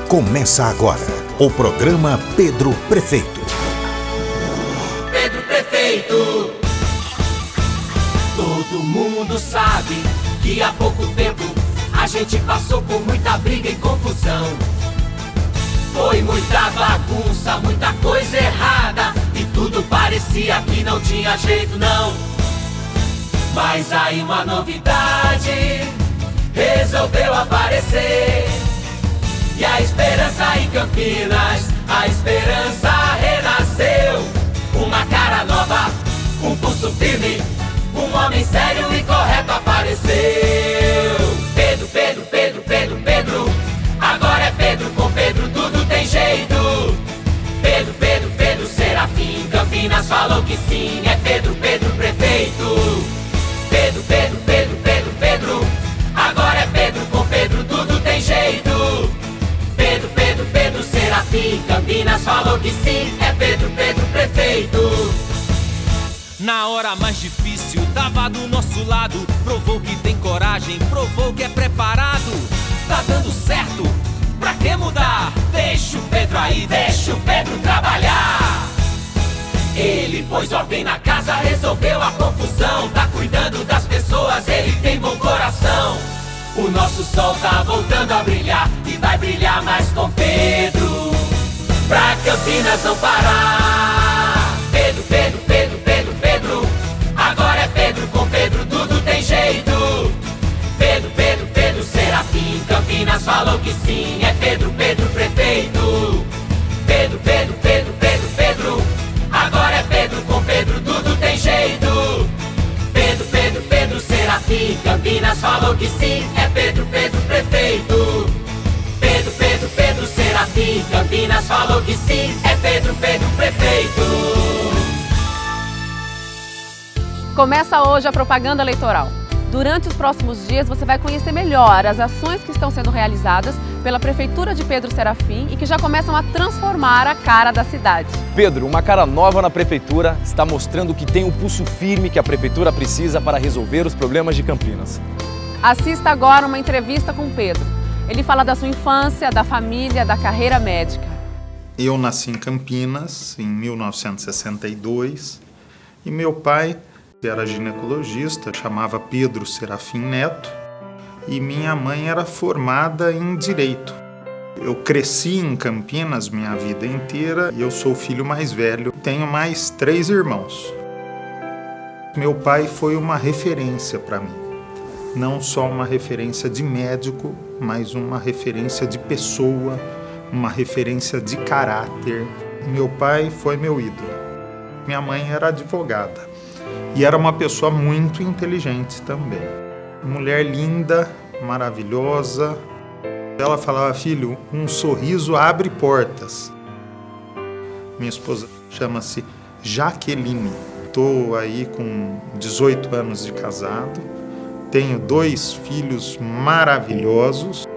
Começa agora o programa Pedro Prefeito. Pedro Prefeito. Todo mundo sabe que há pouco tempo a gente passou por muita briga e confusão. Foi muita bagunça, muita coisa errada e tudo parecia que não tinha jeito não. Mas aí uma novidade resolveu aparecer. E a esperança em Campinas, a esperança renasceu. Uma cara nova, um pulso firme, um homem sério e correto apareceu. Pedro, Pedro, Pedro, Pedro, Pedro. Agora é Pedro, com Pedro tudo tem jeito. Pedro, Pedro, Pedro, Serafim. Campinas falou que sim, é Pedro, Pedro, prefeito. Pedro, Pedro, Pedro, Pedro, Pedro. Agora é Pedro, com Pedro tudo tem jeito. Pedro, Pedro, Pedro, Serafim. Campinas falou que sim, é Pedro, Pedro, prefeito. Na hora mais difícil, tava do nosso lado. Provou que tem coragem, provou que é preparado. Tá dando certo, pra que mudar? Deixa o Pedro aí, deixa o Pedro trabalhar. Ele pôs ordem na casa, resolveu a confusão. Tá cuidando das pessoas, ele tem bom coração. O nosso sol tá voltando a brilhar e vai brilhar mais com Pedro, pra Campinas não parar. Pedro, Pedro, Pedro, Pedro, Pedro. Agora é Pedro, com Pedro tudo tem jeito. Pedro, Pedro, Pedro, Serafim. Campinas falou que sim, é Pedro, Pedro, prefeito. Pedro, Pedro, Pedro, Pedro, Pedro. Agora é Pedro, com Pedro tudo tem jeito. Pedro, Pedro, Pedro, Serafim. Campinas falou que sim, é Pedro, Pedro, prefeito. Pedro, Pedro, Pedro, Serafim. Campinas falou que sim, é Pedro, Pedro, prefeito. Começa hoje a propaganda eleitoral. Durante os próximos dias você vai conhecer melhor as ações que estão sendo realizadas pela Prefeitura de Pedro Serafim e que já começam a transformar a cara da cidade. Pedro, uma cara nova na Prefeitura está mostrando que tem o pulso firme que a Prefeitura precisa para resolver os problemas de Campinas. Assista agora uma entrevista com Pedro. Ele fala da sua infância, da família, da carreira médica. Eu nasci em Campinas em 1962 e meu pai era ginecologista, chamava Pedro Serafim Neto, e minha mãe era formada em Direito. Eu cresci em Campinas minha vida inteira e eu sou o filho mais velho. Tenho mais 3 irmãos. Meu pai foi uma referência para mim. Não só uma referência de médico, mas uma referência de pessoa, uma referência de caráter. Meu pai foi meu ídolo. Minha mãe era advogada. E era uma pessoa muito inteligente também. Mulher linda, maravilhosa. Ela falava, filho, um sorriso abre portas. Minha esposa chama-se Jaqueline. Estou aí com 18 anos de casado. Tenho 2 filhos maravilhosos.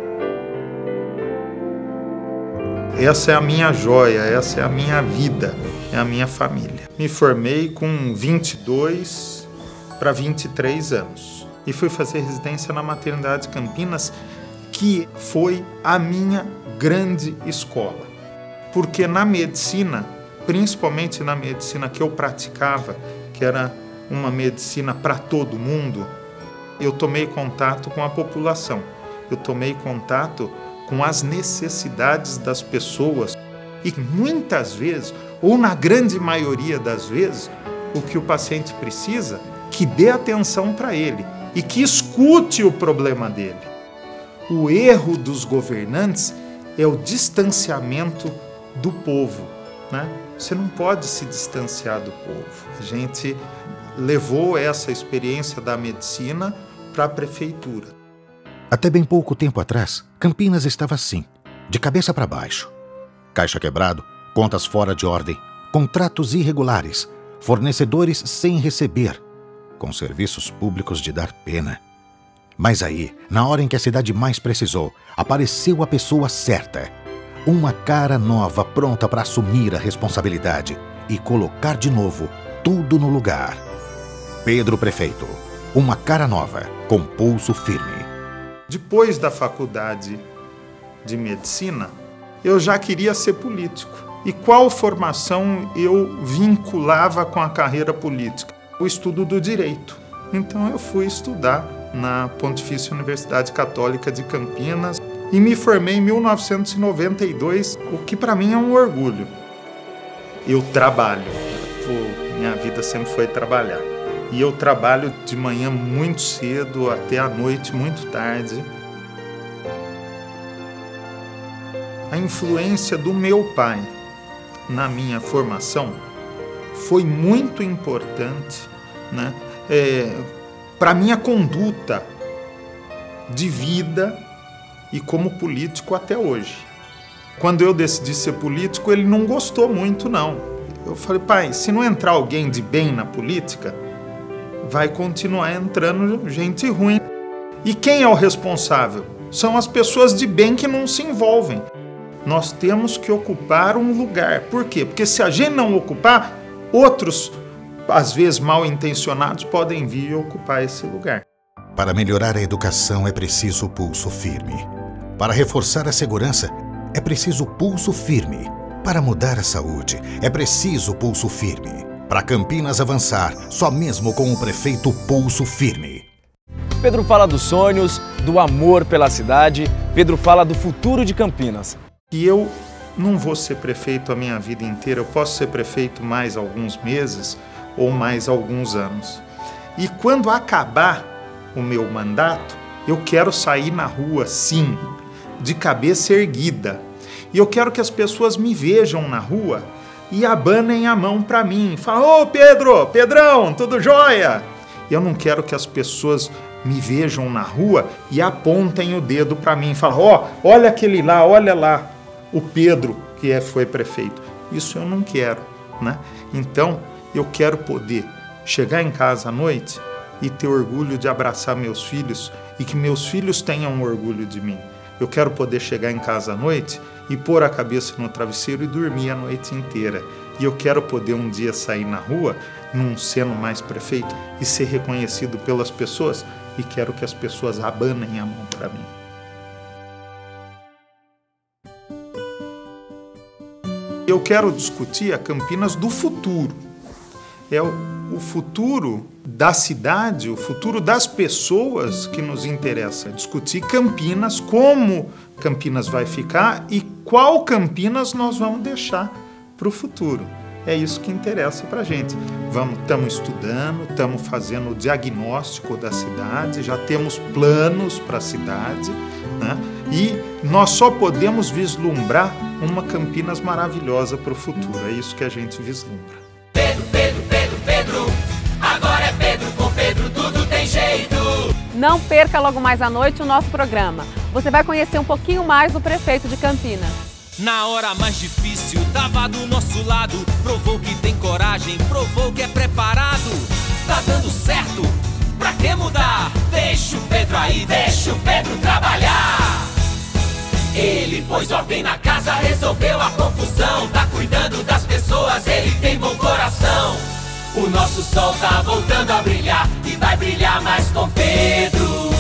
Essa é a minha joia, essa é a minha vida, é a minha família. Me formei com 22 para 23 anos e fui fazer residência na Maternidade Campinas, que foi a minha grande escola. Porque na medicina, principalmente na medicina que eu praticava, que era uma medicina para todo mundo, eu tomei contato com a população, eu tomei contato com as necessidades das pessoas e muitas vezes, ou na grande maioria das vezes, o que o paciente precisa, que dê atenção para ele e que escute o problema dele. O erro dos governantes é o distanciamento do povo, né? Você não pode se distanciar do povo. A gente levou essa experiência da medicina para a prefeitura. Até bem pouco tempo atrás, Campinas estava assim, de cabeça para baixo. Caixa quebrado, contas fora de ordem, contratos irregulares, fornecedores sem receber, com serviços públicos de dar pena. Mas aí, na hora em que a cidade mais precisou, apareceu a pessoa certa. Uma cara nova pronta para assumir a responsabilidade e colocar de novo tudo no lugar. Pedro Prefeito, uma cara nova, com pulso firme. Depois da faculdade de medicina, eu já queria ser político. E qual formação eu vinculava com a carreira política? O estudo do direito. Então eu fui estudar na Pontifícia Universidade Católica de Campinas e me formei em 1992, o que para mim é um orgulho. Eu trabalho, minha vida sempre foi trabalhar. E eu trabalho de manhã muito cedo até à noite muito tarde. A influência do meu pai na minha formação foi muito importante, né? Para a minha conduta de vida e como político até hoje. Quando eu decidi ser político, ele não gostou muito, não. Eu falei, pai, se não entrar alguém de bem na política, vai continuar entrando gente ruim. E quem é o responsável? São as pessoas de bem que não se envolvem. Nós temos que ocupar um lugar. Por quê? Porque se a gente não ocupar, outros, às vezes mal intencionados, podem vir e ocupar esse lugar. Para melhorar a educação é preciso pulso firme. Para reforçar a segurança, é preciso pulso firme. Para mudar a saúde, é preciso pulso firme. Para Campinas avançar, só mesmo com o prefeito pulso firme. Pedro fala dos sonhos, do amor pela cidade. Pedro fala do futuro de Campinas. E eu não vou ser prefeito a minha vida inteira, eu posso ser prefeito mais alguns meses ou mais alguns anos. E quando acabar o meu mandato, eu quero sair na rua, sim, de cabeça erguida. E eu quero que as pessoas me vejam na rua e abanem a mão para mim. Falam, ô Pedro, Pedrão, tudo jóia? Eu não quero que as pessoas me vejam na rua e apontem o dedo para mim. Falam, ó, olha aquele lá, olha lá. O Pedro, que foi prefeito. Isso eu não quero, né? Então, eu quero poder chegar em casa à noite e ter orgulho de abraçar meus filhos e que meus filhos tenham orgulho de mim. Eu quero poder chegar em casa à noite e pôr a cabeça no travesseiro e dormir a noite inteira. E eu quero poder um dia sair na rua, não sendo mais prefeito, e ser reconhecido pelas pessoas, e quero que as pessoas abanem a mão para mim. Eu quero discutir a Campinas do futuro. É o futuro da cidade, o futuro das pessoas que nos interessa. Discutir Campinas, como Campinas vai ficar e qual Campinas nós vamos deixar para o futuro. É isso que interessa para a gente. Estamos estudando, estamos fazendo o diagnóstico da cidade, já temos planos para a cidade, né? E nós só podemos vislumbrar uma Campinas maravilhosa para o futuro. É isso que a gente vislumbra. Pedro, Pedro, Pedro, Pedro, agora é Pedro, com Pedro tudo tem jeito. Não perca logo mais à noite o nosso programa. Você vai conhecer um pouquinho mais do prefeito de Campinas. Na hora mais difícil, tava do nosso lado. Provou que tem coragem, provou que é preparado. Tá dando certo, pra que mudar? Deixa o Pedro aí, deixa o Pedro trabalhar. Ele pôs ordem na casa, resolveu a confusão. Tá cuidando das pessoas, ele tem bom coração. O nosso sol tá voltando a brilhar e vai brilhar mais com Pedro.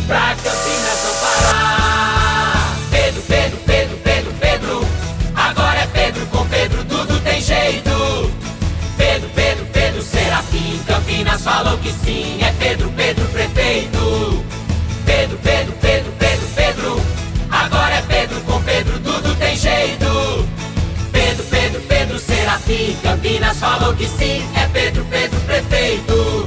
Pra Campinas não parar. Pedro, Pedro, Pedro, Pedro, Pedro. Agora é Pedro, com Pedro tudo tem jeito. Pedro, Pedro, Pedro, Serafim. Campinas falou que sim, é Pedro, Pedro, prefeito. Pedro, Pedro, Pedro, Pedro, Pedro. Agora é Pedro, com Pedro tudo tem jeito. Pedro, Pedro, Pedro, Serafim. Campinas falou que sim, é Pedro, Pedro, prefeito.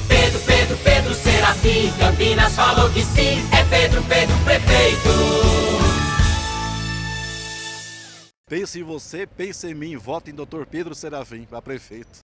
Pedro, Pedro, Pedro, Serafim. Campinas falou que sim, é Pedro, Pedro, prefeito. Pense em você, pense em mim. Vote em Dr. Pedro Serafim para prefeito.